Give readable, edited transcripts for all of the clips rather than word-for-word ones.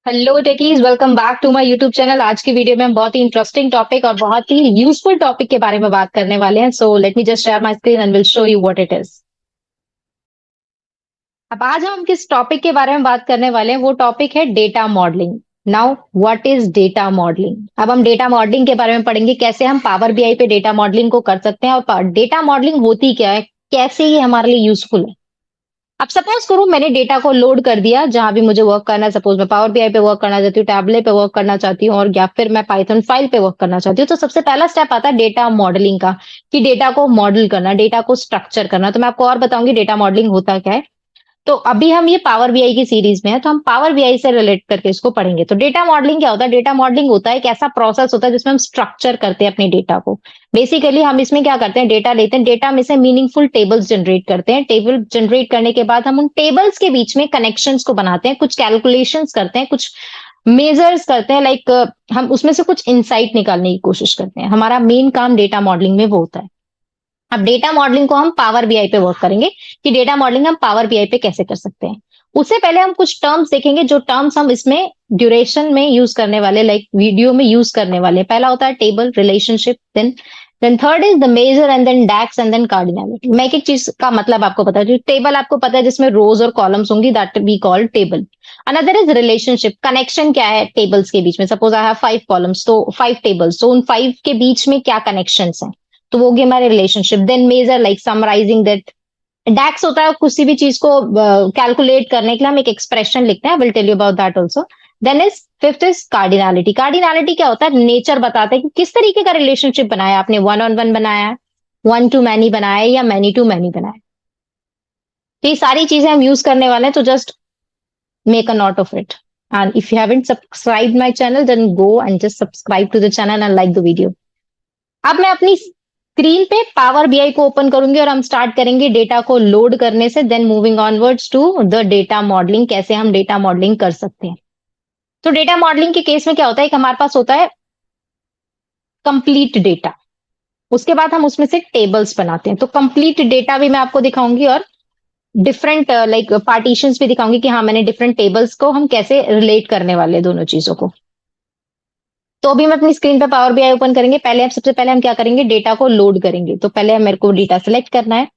Hello techies, welcome back to my YouTube channel. आज की video में हम बहुत ही इंटरेस्टिंग टॉपिक और बहुत ही यूजफुल टॉपिक के बारे में बात करने वाले हैं। So let me just share my screen and will show you what it is. अब आज हम किस टॉपिक के बारे में बात करने वाले हैं, वो टॉपिक है data modelling. Now what is data modelling? अब हम डेटा मॉडलिंग के बारे में पढ़ेंगे, कैसे हम पावर बीआई पे डेटा मॉडलिंग को कर सकते हैं और डेटा मॉडलिंग होती क्या है, कैसे ये हमारे लिए यूजफुल है। अब सपोज करो मैंने डेटा को लोड कर दिया जहां भी मुझे वर्क करना है। सपोज मैं पावर बीआई पे वर्क करना चाहती हूँ, टैबलेट पे वर्क करना चाहती हूँ, और या फिर मैं पाइथन फाइल पे वर्क करना चाहती हूँ। तो सबसे पहला स्टेप आता है डेटा मॉडलिंग का, कि डेटा को मॉडल करना, डेटा को स्ट्रक्चर करना। तो मैं आपको और बताऊंगी डेटा मॉडलिंग होता क्या है। तो अभी हम ये पावर बीआई की सीरीज में है, तो हम पावर बीआई से रिलेट करके इसको पढ़ेंगे। तो डेटा मॉडलिंग क्या होता है? डेटा मॉडलिंग होता है एक ऐसा प्रोसेस होता है जिसमें हम स्ट्रक्चर करते हैं अपने डेटा को। बेसिकली हम इसमें क्या करते हैं, डेटा लेते हैं, डेटा में से मीनिंगफुल टेबल्स जनरेट करते हैं। टेबल जनरेट करने के बाद हम उन टेबल्स के बीच में कनेक्शंस को बनाते हैं, कुछ कैलकुलेशंस करते हैं, कुछ मेजर्स करते हैं। लाइक हम उसमें से कुछ इंसाइट निकालने की कोशिश करते हैं। हमारा मेन काम डेटा मॉडलिंग में वो होता है। अब डेटा मॉडलिंग को हम पावर बीआई पे वर्क करेंगे, कि डेटा मॉडलिंग हम पावर बीआई पे कैसे कर सकते हैं। उससे पहले हम कुछ टर्म्स देखेंगे, जो टर्म्स हम इसमें ड्यूरेशन में यूज करने वाले, लाइक वीडियो में यूज करने वाले। पहला होता है table, relationship, then third is the measure, and then DAX, and then cardinality. मैं एक एक चीज का मतलब आपको पता है। टेबल आपको पता है जिसमें रोज और कॉलम्स होंगी, that we call table. Another is relationship, connection क्या है टेबल्स के बीच में। सपोज आई हैव 5 कॉलम्स, तो 5 टेबल्स, तो उन 5 के बीच में क्या कनेक्शंस हैं, तो वो गया हमारे relationship. Then major, like summarising that. डैक्स होता है किसी भी चीज को कैलकुलेट करने के लिए हम एक एक्सप्रेशन लिखते हैं। Will tell you about that also. Then is fifth is cardinality. Cardinality क्या होता है? नेचर बताता है कि किस तरीके का रिलेशनशिप बनाया आपने। वन ऑन वन बनाया, वन टू मैनी बनाया, या मैनी टू मैनी बनाया। तो ये सारी चीजें हम यूज करने वाले हैं, तो just make a note of it. And if you haven't subscribe my channel, then go and just subscribe to the channel and like the video. अब मैं अपनी स्क्रीन पे पावर बीआई को ओपन करूंगी और हम स्टार्ट करेंगे डेटा को लोड करने से। Then moving onwards to the data modelling, कैसे हम डेटा मॉडलिंग कर सकते हैं। तो डेटा मॉडलिंग के केस में क्या होता है, कि हमारे पास होता है कंप्लीट डेटा। उसके बाद हम उसमें से टेबल्स बनाते हैं। तो कंप्लीट डेटा भी मैं आपको दिखाऊंगी, और डिफरेंट लाइक पार्टीशंस भी दिखाऊंगी, कि हाँ मैंने डिफरेंट टेबल्स को हम कैसे रिलेट करने वाले दोनों चीजों को। तो अभी मैं अपनी स्क्रीन पे पावर बीआई ओपन करेंगे। पहले सबसे पहले हम क्या करेंगे, डेटा को लोड करेंगे। तो पहले मेरे को डेटा सेलेक्ट करना है।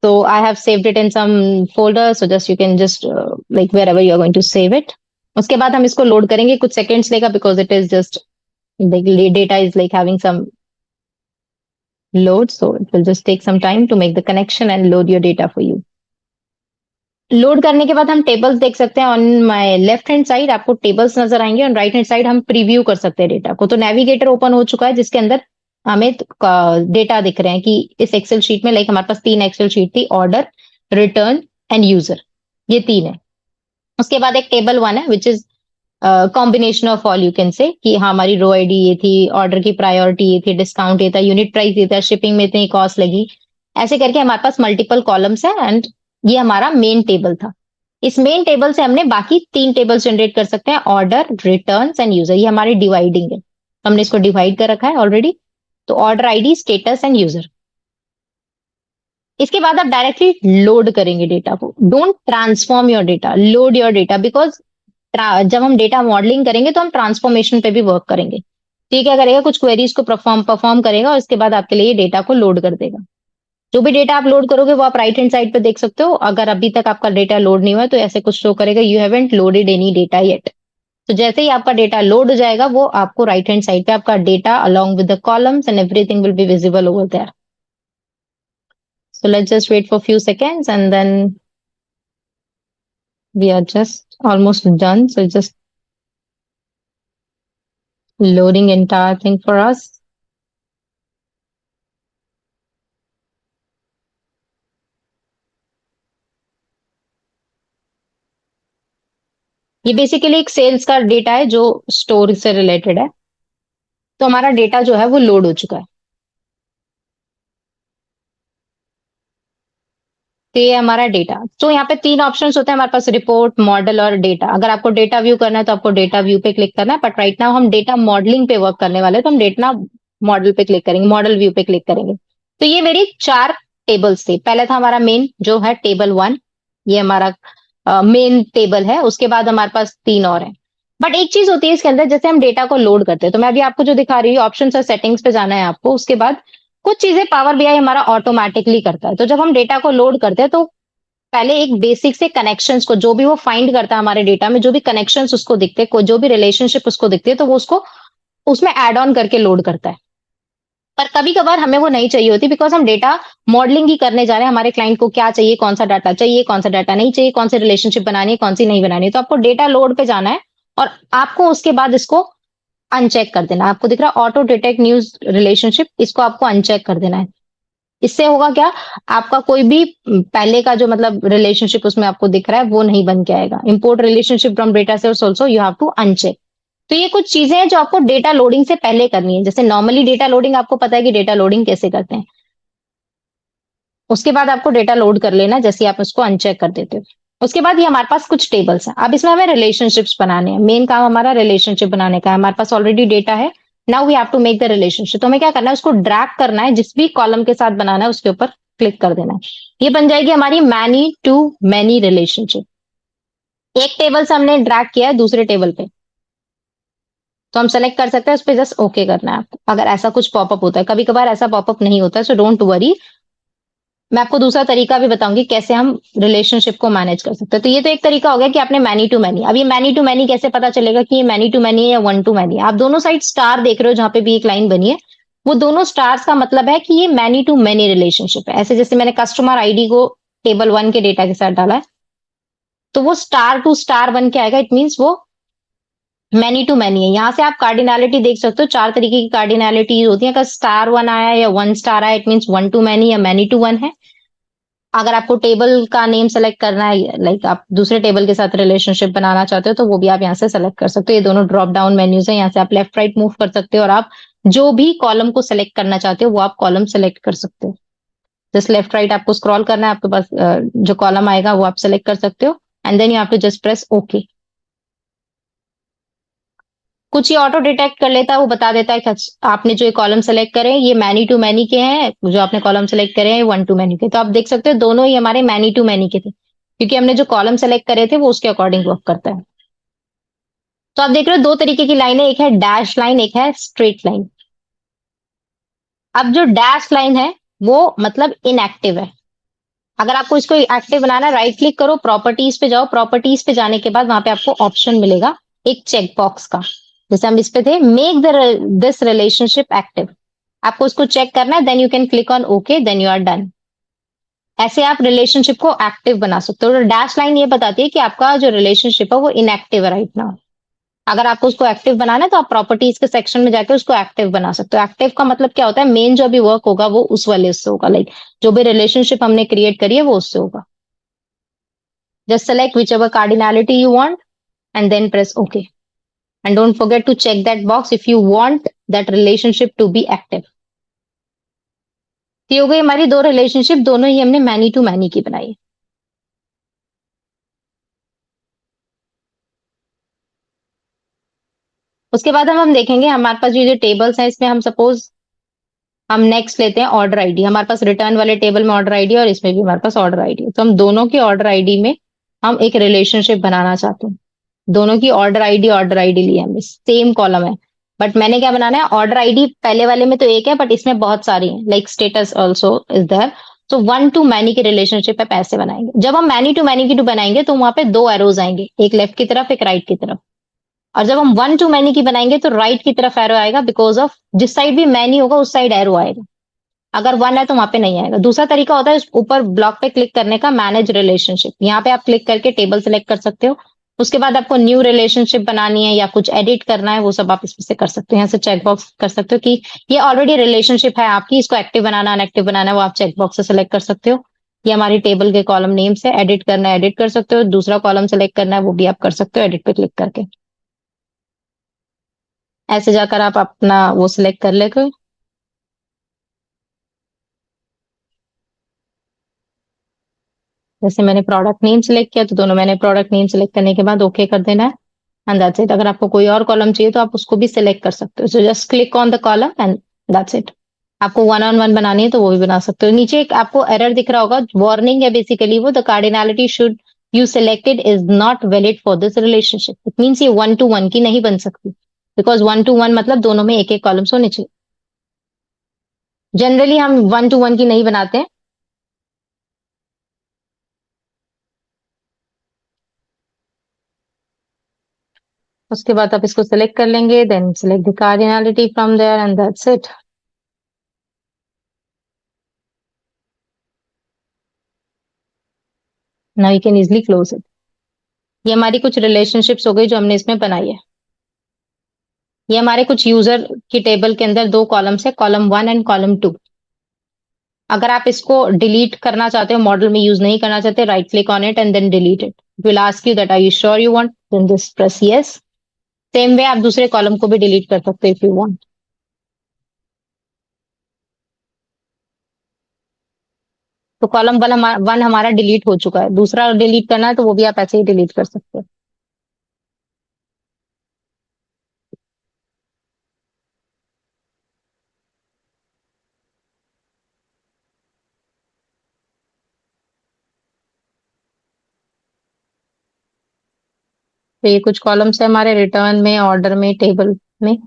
So I have saved it in some folder. So just you can just like wherever you are going to save it. उसके बाद हम इसको लोड करेंगे, कुछ सेकंड्स लेगा, because it is just the data is like having some load. So it will just take some time to make the connection and load your data for you. Load करने के बाद हम tables देख सकते हैं। On my left hand side आपको tables नजर आएंगे, ऑन राइट हैंड साइड हम प्रीव्यू कर सकते हैं डेटा को। तो नेविगेटर ओपन हो चुका है, जिसके अंदर हमें डेटा दिख रहे हैं, कि इस एक्सेल शीट में, लाइक हमारे पास 3 एक्सेल शीट थी, ऑर्डर, रिटर्न एंड यूजर, ये 3 है। उसके बाद एक टेबल 1 है, which is combination of all, you can say, कि हाँ हमारी रो आईडी ये थी, ऑर्डर की प्रायोरिटी ये थी, डिस्काउंट ये था, यूनिट प्राइस ये था, शिपिंग में इतनी कॉस्ट लगी। ऐसे करके हमारे पास मल्टीपल कॉलम्स है, एंड ये हमारा मेन टेबल था। इस मेन टेबल से हमने बाकी 3 टेबल्स जनरेट कर सकते हैं, ऑर्डर, रिटर्न एंड यूजर। ये हमारी डिवाइडिंग है, हमने इसको डिवाइड कर रखा है ऑलरेडी। तो order ID, status and user. इसके बाद आप डायरेक्टली लोड करेंगे डेटा को। Don't transform your data, load your data. Because जब हम डेटा मॉडलिंग करेंगे तो हम ट्रांसफॉर्मेशन पे भी वर्क करेंगे। तो ये क्या करेगा, कुछ क्वेरीज को परफॉर्म करेगा, और इसके बाद आपके लिए डेटा को लोड कर देगा। जो भी डेटा आप लोड करोगे वो आप राइट हैंड साइड पे देख सकते हो। अगर अभी तक आपका डेटा लोड नहीं हुआ है, तो ऐसे कुछ शो करेगा, you haven't loaded any data yet. तो जैसे ही आपका डेटा लोड हो जाएगा, वो आपको राइट हैंड साइड पे आपका data along with the columns and everything will be visible over there. So let's just wait for a few seconds, and then we are just almost done. So it's just loading entire thing for us. ये basically एक sales का data है जो store से related है। तो हमारा data जो है वो लोड हो चुका है। तो ये हमारा डेटा। तो यहाँ पे 3 ऑप्शंस होते हैं हमारे पास, रिपोर्ट, मॉडल और डेटा। अगर आपको डेटा व्यू करना है तो आपको डेटा व्यू पे क्लिक करना है, बट राइट नाउ हम डेटा मॉडलिंग पे वर्क करने वाले हैं, तो हम डेटा मॉडल पे क्लिक करेंगे, मॉडल व्यू पे क्लिक करेंगे। तो ये मेरी 4 टेबल्स थे। पहले था हमारा मेन जो है टेबल 1, ये हमारा मेन टेबल है, उसके बाद हमारे पास 3 और हैं। बट एक चीज होती है इसके अंदर, जैसे हम डेटा को लोड करते हैं, तो मैं अभी आपको जो दिखा रही हूँ ऑप्शंस और सेटिंग्स पे जाना है आपको, उसके बाद कुछ चीजें पावर बीआई हमारा ऑटोमेटिकली करता है। तो जब हम डेटा को लोड करते हैं तो पहले एक बेसिक से कनेक्शंस को, जो भी वो फाइंड करता है हमारे डेटा में, जो भी कनेक्शंस उसको दिखते हैं, जो भी रिलेशनशिप उसको दिखते हैं, तो वो उसको उसमें ऐड ऑन करके लोड करता है। पर कभी कभार हमें वो नहीं चाहिए होती, बिकॉज हम डेटा मॉडलिंग ही करने जा रहे हैं, हमारे क्लाइंट को क्या चाहिए, कौन सा डाटा चाहिए, कौन सा डाटा नहीं चाहिए, कौन सी रिलेशनशिप बनानी है, कौन सी नहीं बनानी है। तो आपको डेटा लोड पे जाना है और आपको उसके बाद इसको अनचेक कर देना है। आपको दिख रहा है ऑटो डिटेक्ट न्यूज रिलेशनशिप, इसको आपको अनचेक कर देना है। इससे होगा क्या, आपका कोई भी पहले का जो मतलब रिलेशनशिप उसमें आपको दिख रहा है वो नहीं बन के आएगा। Import relationship from data source also you have to uncheck. तो ये कुछ चीजें हैं जो आपको डेटा लोडिंग से पहले करनी है। जैसे नॉर्मली डेटा लोडिंग आपको पता है कि डेटा लोडिंग कैसे करते हैं, उसके बाद आपको डेटा लोड कर लेना जैसे आप उसको अनचेक कर देते हो। उसके बाद ये हमारे पास कुछ टेबल्स हैं। अब इसमें हमें रिलेशनशिप्स बनाने हैं, मेन काम हमारा रिलेशनशिप बनाने का है। हमारे पास ऑलरेडी डेटा है, now we have to make the relationship. तो हमें क्या करना है, उसको ड्रैग करना है, जिस भी कॉलम के साथ बनाना है उसके ऊपर क्लिक कर देना है। ये बन जाएगी हमारी मैनी टू मैनी रिलेशनशिप। एक टेबल से हमने ड्रैग किया है दूसरे टेबल पे, तो हम सेलेक्ट कर सकते हैं, उस पर जस्ट ओके करना है आपको। अगर ऐसा कुछ पॉपअप होता है, कभी कभार ऐसा पॉपअप नहीं होता है, सो डोंट वरी। मैं आपको दूसरा तरीका भी बताऊंगी कैसे हम रिलेशनशिप को मैनेज कर सकते हैं। तो ये तो एक तरीका हो गया कि आपने मैनी टू मैनी। अब ये मैनी टू मैनी कैसे पता चलेगा कि ये मैनी टू मैनी है या वन टू मैनी है? आप दोनों साइड स्टार देख रहे हो, जहां पे भी एक लाइन बनी है, वो दोनों स्टार्स का मतलब है कि ये मैनी टू मैनी रिलेशनशिप है। ऐसे जैसे मैंने कस्टमर आईडी को टेबल 1 के डेटा के साथ डाला है, तो वो स्टार टू स्टार बन के आएगा, इट मीन्स वो मैनी टू मैनी है। यहाँ से आप कार्डिनैलिटी देख सकते हो, 4 तरीके की कार्डिनैलिटी होती है। अगर स्टार 1 आया या 1 स्टार आया, it means one to many या मैनी टू वन है। अगर आपको टेबल का नेम सेलेक्ट करना है, लाइक आप दूसरे टेबल के साथ रिलेशनशिप बनाना चाहते हो, तो वो भी आप यहाँ से सेलेक्ट कर सकते हो। ये दोनों ड्रॉप डाउन मेन्यूज है, यहाँ से आप लेफ्ट राइट मूव कर सकते हो और आप जो भी कॉलम को सेलेक्ट करना चाहते हो वो आप कॉलम सेलेक्ट कर सकते हो। जस्ट लेफ्ट राइट आपको स्क्रॉल करना है, आपके पास जो कॉलम आएगा वो आप सेलेक्ट कर सकते हो, and then you have to just press okay. कुछ ये ऑटो डिटेक्ट कर लेता है, वो बता देता है कि आपने जो ये कॉलम सेलेक्ट करे ये मैनी टू मैनी के हैं, जो आपने कॉलम सेलेक्ट करे हैं वन टू मैनी के। तो आप देख सकते हो दोनों ही हमारे मैनी टू मैनी के थे, क्योंकि हमने जो कॉलम सेलेक्ट करे थे वो उसके अकॉर्डिंग वर्क करता है। तो आप देख रहे हो 2 तरीके की लाइन है, एक है डैश लाइन, एक है स्ट्रेट लाइन। अब जो डैश लाइन है वो मतलब इनएक्टिव है। अगर आपको इसको एक्टिव बनाना है, राइट क्लिक करो, प्रॉपर्टीज पे जाओ, प्रॉपर्टीज पे जाने के बाद वहां पे आपको ऑप्शन मिलेगा एक चेक बॉक्स का, जैसे हम इस पे थे, make the this relationship active. आपको उसको चेक करना है, then you can click on okay, then you are done. ऐसे आप रिलेशनशिप को एक्टिव बना सकते हो। डैश लाइन ये बताती है कि आपका जो रिलेशनशिप है वो इनएक्टिव है राइट नाउ। अगर आपको उसको एक्टिव बनाना है तो आप प्रॉपर्टीज के सेक्शन में जाकर उसको एक्टिव बना सकते हो। एक्टिव का मतलब क्या होता है, मेन जो भी वर्क होगा वो उस वाले से होगा, लाइक जो भी रिलेशनशिप हमने क्रिएट करी है वो उससे होगा। Just select whichever cardinality you want and then press okay, and don't forget to check that box if you want that relationship to be active. ये हो गई हमारी 2 रिलेशनशिप, दोनों ही हमने मैनी टू मैनी की बनाई। उसके बाद हम देखेंगे हमारे पास ये जो टेबल्स हैं, इसमें हम सपोज हम नेक्स्ट लेते हैं ऑर्डर आईडी। हमारे पास रिटर्न वाले टेबल में ऑर्डर आईडी और इसमें भी हमारे पास ऑर्डर आईडी है, तो हम दोनों की ऑर्डर आईडी में हम एक रिलेशनशिप बनाना चाहते हैं। दोनों की ऑर्डर आईडी ली है हमने, सेम कॉलम है, बट मैंने क्या बनाना है, ऑर्डर आईडी पहले वाले में तो एक है बट इसमें बहुत सारी है, like status also is there. तो वन टू मैनी की रिलेशनशिप पे पैसे बनाएंगे। जब हम मैनी टू मैनी की बनाएंगे तो वहां पे 2 एरोज आएंगे, एक लेफ्ट की तरफ एक राइट की तरफ। और जब हम वन टू मैनी की बनाएंगे तो राइट की तरफ एरो आएगा, बिकॉज ऑफ जिस साइड भी मैनी होगा उस साइड एरो आएगा। अगर 1 है तो वहां पे नहीं आएगा। दूसरा तरीका होता है ऊपर ब्लॉक पे क्लिक करने का, मैनेज रिलेशनशिप। यहाँ पे आप क्लिक करके टेबल सेलेक्ट कर सकते हो। उसके बाद आपको न्यू रिलेशनशिप बनानी है या कुछ एडिट करना है, वो सब आप इसमें से कर सकते हो। यहाँ से चेकबॉक्स कर सकते हो कि ये ऑलरेडी रिलेशनशिप है आपकी, इसको एक्टिव बनाना अनएक्टिव बनाना है वो आप चेकबॉक्स से सेलेक्ट कर सकते हो। ये हमारी टेबल के कॉलम नेम से एडिट करना है एडिट कर सकते हो, दूसरा कॉलम सेलेक्ट करना है वो भी आप कर सकते हो एडिट पे क्लिक करके। ऐसे जाकर आप अपना वो सिलेक्ट कर लेते। जैसे मैंने प्रोडक्ट नेम सिलेक्ट किया तो दोनों मैंने प्रोडक्ट नेम सिलेक्ट करने के बाद ओके कर देना है, एंड दैट्स इट। अगर आपको कोई और कॉलम चाहिए तो आप उसको भी सिलेक्ट कर सकते हो, so just click on the column and that's it. आपको वन ऑन वन बनानी है तो वो भी बना सकते हो। नीचे एक आपको एरर दिख रहा होगा, वार्निंग है बेसिकली वो, the cardinality should you selected is not valid for this relationship. It means ये वन टू वन की नहीं बन सकती, बिकॉज वन टू वन मतलब दोनों में एक एक कॉलम्स होने चाहिए. जनरली हम वन टू वन की नहीं बनाते हैं. उसके बाद आप इसको सिलेक्ट कर लेंगे, then select the cardinality from there and that's it. Now you can easily close it. ये हमारी कुछ रिलेशनशिप्स हो गई जो हमने इसमें बनाई है. ये हमारे कुछ यूजर की टेबल के अंदर दो कॉलम्स है, column one and column to. अगर आप इसको डिलीट करना चाहते हो, मॉडल में यूज नहीं करना चाहते, right click on it and then delete it. Will ask you that are you sure you want, then just press yes. Same way आप दूसरे कॉलम को भी डिलीट कर सकते हो इफ यू वांट. तो कॉलम वन हमारा डिलीट हो चुका है, दूसरा डिलीट करना है तो वो भी आप ऐसे ही डिलीट कर सकते हो. तो ये कुछ कॉलम्स है हमारे रिटर्न में, ऑर्डर में, टेबल में.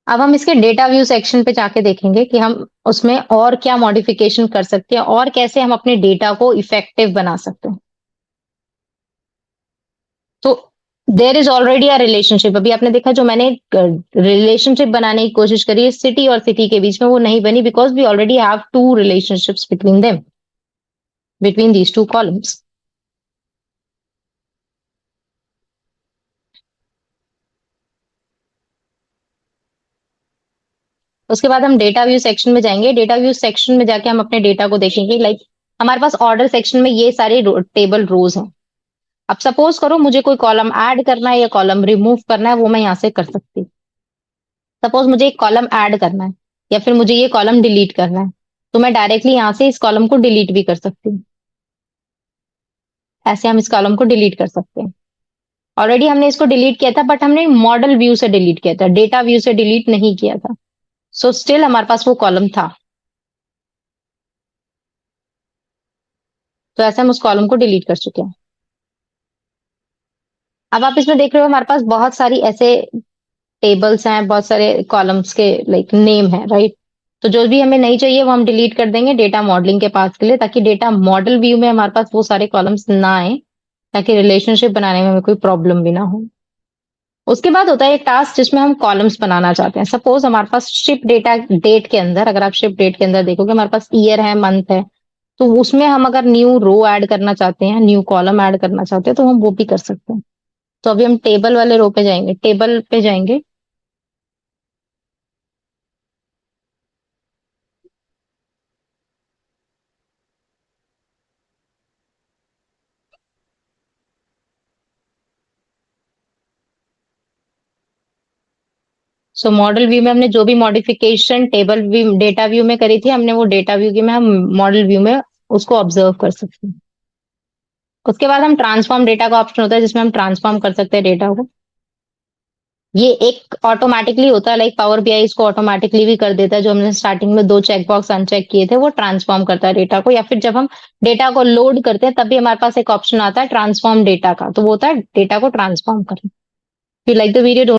अब हम इसके डेटा व्यू सेक्शन पे जाके देखेंगे कि हम उसमें और क्या मॉडिफिकेशन कर सकते हैं और कैसे हम अपने डेटा को इफेक्टिव बना सकते हैं. तो there is already a relationship. अभी आपने देखा जो मैंने रिलेशनशिप बनाने की कोशिश करी है सिटी और सिटी के बीच में, वो नहीं बनी because we already have two relationships between them, between these two columns. उसके बाद हम डेटा व्यू सेक्शन में जाएंगे. डेटा व्यू सेक्शन में जाके हम अपने डेटा को देखेंगे. लाइक हमारे पास ऑर्डर सेक्शन में ये सारे टेबल रोज हैं. अब सपोज करो मुझे कोई कॉलम ऐड करना है या कॉलम रिमूव करना है, वो मैं यहाँ से कर सकती हूँ. सपोज मुझे एक कॉलम ऐड करना है या फिर मुझे ये कॉलम डिलीट करना है, तो मैं डायरेक्टली यहाँ से इस कॉलम को डिलीट भी कर सकती हूँ. ऐसे हम इस कॉलम को डिलीट कर सकते हैं. ऑलरेडी हमने इसको डिलीट किया था, बट हमने मॉडल व्यू से डिलीट किया था, डेटा व्यू से डिलीट नहीं किया था. सो स्टिल हमारे पास वो कॉलम था. तो ऐसे हम उस कॉलम को डिलीट कर चुके हैं. अब आप इसमें देख रहे हो हमारे पास बहुत सारी ऐसे टेबल्स हैं, बहुत सारे कॉलम्स के लाइक नेम है, राइट. तो जो भी हमें नहीं चाहिए वो हम डिलीट कर देंगे डेटा मॉडलिंग के पास के लिए, ताकि डेटा मॉडल व्यू में हमारे पास वो सारे कॉलम्स ना आए, ताकि रिलेशनशिप बनाने में हमें कोई प्रॉब्लम भी ना हो. उसके बाद होता है एक टास्क जिसमें हम कॉलम्स बनाना चाहते हैं. सपोज हमारे पास शिप डेटा डेट के अंदर, अगर आप शिप डेट के अंदर देखोगे हमारे पास ईयर है, मंथ है, तो उसमें हम अगर न्यू रो ऐड करना चाहते हैं, न्यू कॉलम ऐड करना चाहते हैं, तो हम वो भी कर सकते हैं. तो अभी हम टेबल वाले रो पे जाएंगे, टेबल पे जाएंगे. सो मॉडल व्यू में हमने जो भी modification table view data view में करी थी, हमने वो डेटा व्यू की में हम मॉडल व्यू में उसको ऑब्जर्व कर सकते हैं. उसके बाद हम ट्रांसफॉर्म डेटा का ऑप्शन होता है जिसमें हम ट्रांसफॉर्म कर सकते हैं डेटा को. ये एक ऑटोमेटिकली होता है, लाइक पावर बीआई इसको ऑटोमेटिकली भी कर देता है. जो हमने स्टार्टिंग में दो चेकबॉक्स अनचेक किए थे, वो ट्रांसफॉर्म करता है डेटा को. या फिर जब हम डेटा को लोड करते हैं तब भी हमारे पास एक ऑप्शन आता है ट्रांसफॉर्म डेटा का, तो वो होता है डेटा को ट्रांसफॉर्म करना. You like the video.